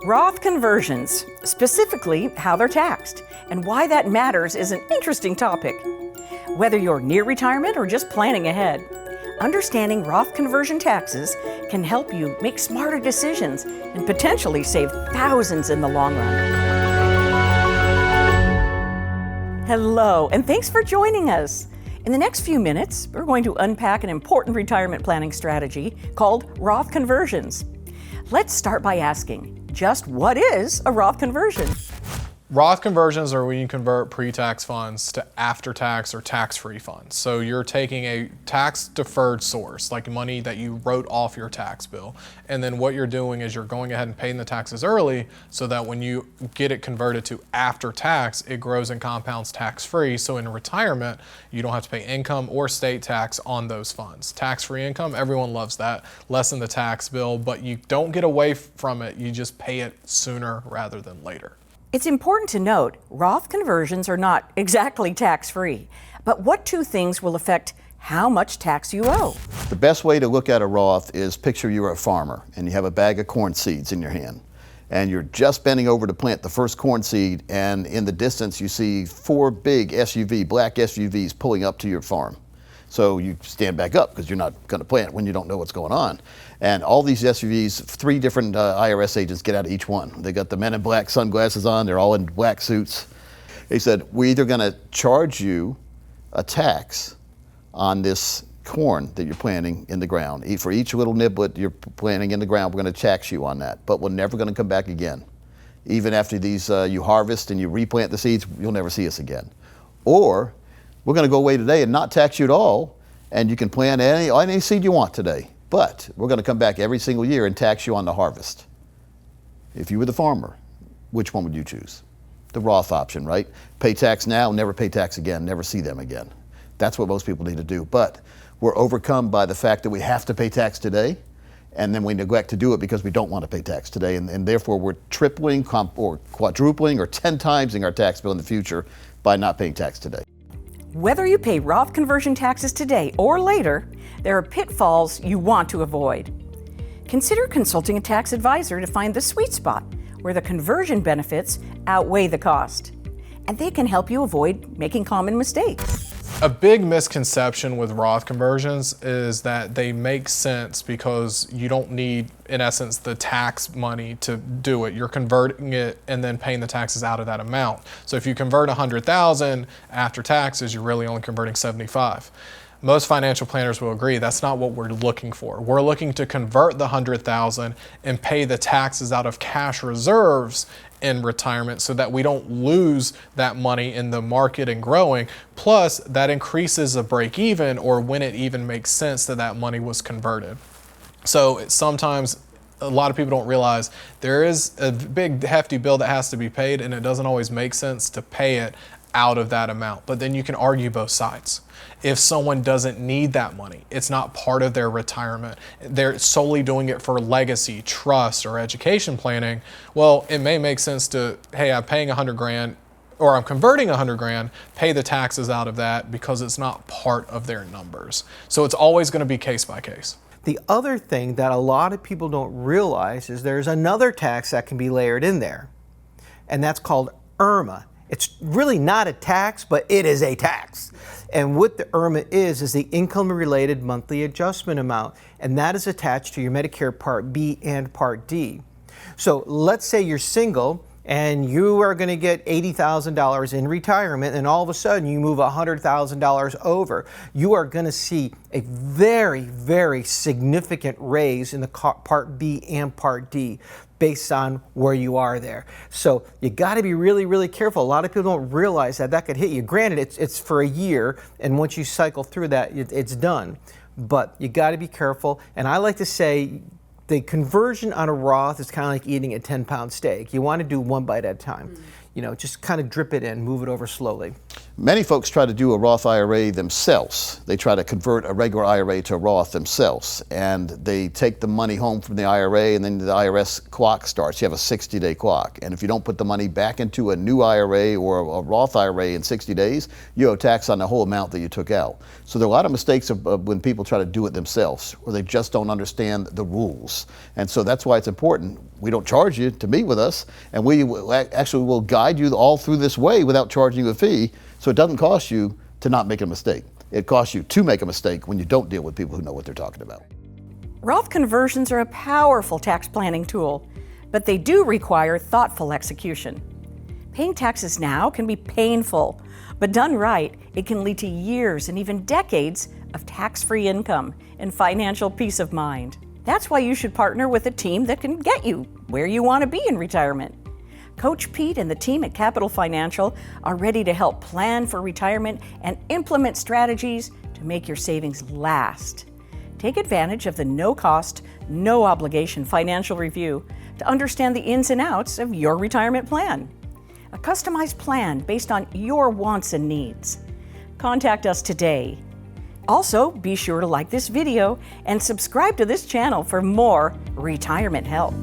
Roth conversions, specifically how they're taxed, and why that matters is an interesting topic. Whether you're near retirement or just planning ahead, understanding Roth conversion taxes can help you make smarter decisions and potentially save thousands in the long run. Hello, and thanks for joining us. In the next few minutes, we're going to unpack an important retirement planning strategy called Roth conversions. Let's start by asking, just what is a Roth conversion? Roth conversions are when you convert pre-tax funds to after-tax or tax-free funds. So you're taking a tax-deferred source, like money that you wrote off your tax bill, and then what you're doing is you're going ahead and paying the taxes early so that when you get it converted to after-tax, it grows and compounds tax-free. So in retirement, you don't have to pay income or state tax on those funds. Tax-free income, everyone loves that, lessen the tax bill, but you don't get away from it, you just pay it sooner rather than later. It's important to note, Roth conversions are not exactly tax-free, but what two things will affect how much tax you owe? The best way to look at a Roth is picture you're a farmer and you have a bag of corn seeds in your hand and you're just bending over to plant the first corn seed, and in the distance you see four big black SUVs pulling up to your farm. So you stand back up because you're not going to plant when you don't know what's going on. And all these SUVs, three different IRS agents get out of each one. They got the men in black sunglasses on, they're all in black suits. They said, we're either going to charge you a tax on this corn that you're planting in the ground. For each little niblet you're planting in the ground, we're going to tax you on that, but we're never going to come back again. Even after these you harvest and you replant the seeds, you'll never see us again. Or we're going to go away today and not tax you at all, and you can plant any seed you want today. But we're going to come back every single year and tax you on the harvest. If you were the farmer, which one would you choose? The Roth option, right? Pay tax now, never pay tax again, never see them again. That's what most people need to do. But we're overcome by the fact that we have to pay tax today, and then we neglect to do it because we don't want to pay tax today. And therefore, we're tripling or quadrupling or 10 timesing our tax bill in the future by not paying tax today. Whether you pay Roth conversion taxes today or later, there are pitfalls you want to avoid. Consider consulting a tax advisor to find the sweet spot where the conversion benefits outweigh the cost, and they can help you avoid making common mistakes. A big misconception with Roth conversions is that they make sense because you don't need, in essence, the tax money to do it. You're converting it and then paying the taxes out of that amount. So if you convert $100,000 after taxes, you're really only converting 75. Most financial planners will agree that's not what we're looking for. We're looking to convert the $100,000 and pay the taxes out of cash reserves in retirement so that we don't lose that money in the market and growing. Plus, that increases the break even, or when it even makes sense that money was converted. So sometimes a lot of people don't realize there is a big hefty bill that has to be paid, and it doesn't always make sense to pay it out of that amount. But then you can argue both sides. If someone doesn't need that money, it's not part of their retirement, they're solely doing it for legacy, trust, or education planning, well, it may make sense to, hey, I'm paying $100,000 or I'm converting $100,000, pay the taxes out of that because it's not part of their numbers. So it's always going to be case by case. The other thing that a lot of people don't realize is there's another tax that can be layered in there, and that's called IRMA. It's really not a tax, but it is a tax. And what the IRMA is the income-related monthly adjustment amount, and that is attached to your Medicare Part B and Part D. So let's say you're single and you are going to get $80,000 in retirement, and all of a sudden you move $100,000 over. You are going to see a very, very significant raise in the Part B and Part D based on where you are there. So you got to be really, really careful. A lot of people don't realize that could hit you. Granted, it's for a year, and once you cycle through that, it's done. But you got to be careful. And I like to say the conversion on a Roth is kind of like eating a 10-pound steak. You want to do one bite at a time. You know, just kind of drip it in, move it over slowly. Many folks try to do a Roth IRA themselves. They try to convert a regular IRA to a Roth themselves, and they take the money home from the IRA, and then the IRS clock starts. You have a 60-day clock, and if you don't put the money back into a new IRA or a Roth IRA in 60 days, you owe tax on the whole amount that you took out. So there are a lot of mistakes when people try to do it themselves, or they just don't understand the rules. And so that's why it's important. We don't charge you to meet with us, and we actually will guide you all through this way without charging you a fee. So it doesn't cost you to not make a mistake. It costs you to make a mistake when you don't deal with people who know what they're talking about. Roth conversions are a powerful tax planning tool, but they do require thoughtful execution. Paying taxes now can be painful, but done right, it can lead to years and even decades of tax-free income and financial peace of mind. That's why you should partner with a team that can get you where you want to be in retirement. Coach Pete and the team at Capital Financial are ready to help plan for retirement and implement strategies to make your savings last. Take advantage of the no-cost, no-obligation financial review to understand the ins and outs of your retirement plan. A customized plan based on your wants and needs. Contact us today. Also, be sure to like this video and subscribe to this channel for more retirement help.